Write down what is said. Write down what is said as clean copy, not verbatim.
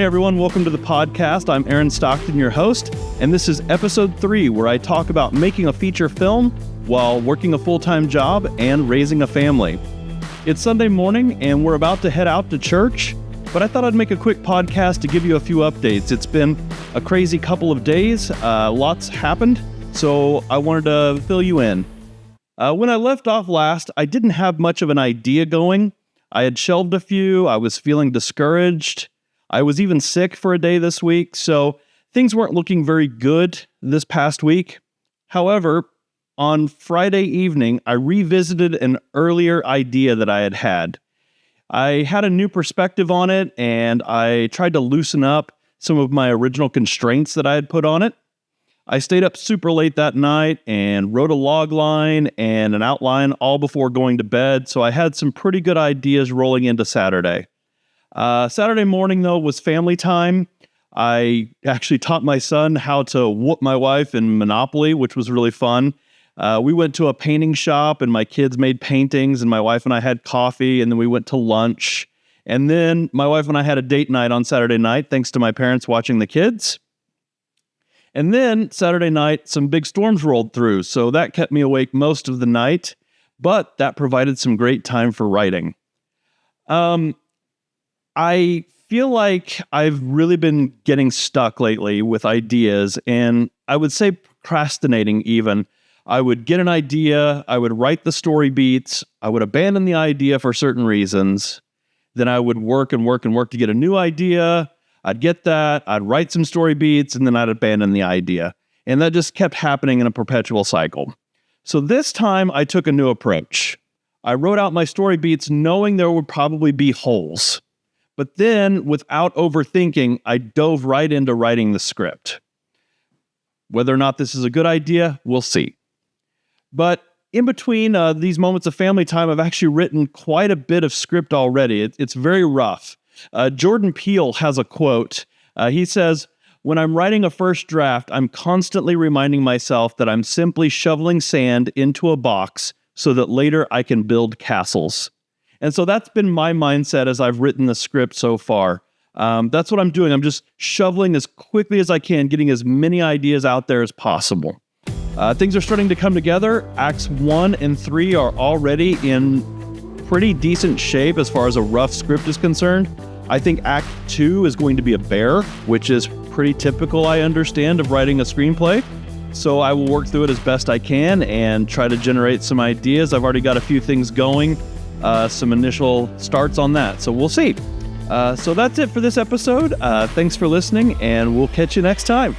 Hey everyone, welcome to the podcast. I'm Aaron Stockton, your host, and this is episode 3, where I talk about making a feature film while working a full-time job and raising a family. It's Sunday morning, and we're about to head out to church, but I thought I'd make a quick podcast to give you a few updates. It's been a crazy couple of days. Lots happened, so I wanted to fill you in. When I left off last, I didn't have much of an idea going. I had shelved a few. I was feeling discouraged. I was even sick for a day this week, so things weren't looking very good this past week. However, on Friday evening, I revisited an earlier idea that I had had. I had a new perspective on it, and I tried to loosen up some of my original constraints that I had put on it. I stayed up super late that night and wrote a log line and an outline all before going to bed, so I had some pretty good ideas rolling into Saturday. Saturday morning, though, was family time. I actually taught my son how to whoop my wife in Monopoly, which was really fun. We went to a painting shop, and my kids made paintings, and my wife and I had coffee, and then we went to lunch. And then my wife and I had a date night on Saturday night, thanks to my parents watching the kids. And then Saturday night, some big storms rolled through, so that kept me awake most of the night, but that provided some great time for writing. I feel like I've really been getting stuck lately with ideas, and I would say procrastinating even. I would get an idea, I would write the story beats, I would abandon the idea for certain reasons, then I would work to get a new idea. I'd get that, I'd write some story beats, and then I'd abandon the idea. And that just kept happening in a perpetual cycle. So this time, I took a new approach. I wrote out my story beats knowing there would probably be holes. But then, without overthinking, I dove right into writing the script. Whether or not this is a good idea, we'll see. But in between these moments of family time, I've actually written quite a bit of script already. It's very rough. Jordan Peele has a quote. He says, "When I'm writing a first draft, I'm constantly reminding myself that I'm simply shoveling sand into a box so that later I can build castles." And so that's been my mindset as I've written the script so far. That's what I'm doing. I'm just shoveling as quickly as I can, getting as many ideas out there as possible. Things are starting to come together. Acts 1 and 3 are already in pretty decent shape as far as a rough script is concerned. I think Act 2 is going to be a bear, which is pretty typical, I understand, of writing a screenplay. So I will work through it as best I can and try to generate some ideas. I've already got a few things going, some initial starts on that. So we'll see. So that's it for this episode. Thanks for listening, and we'll catch you next time.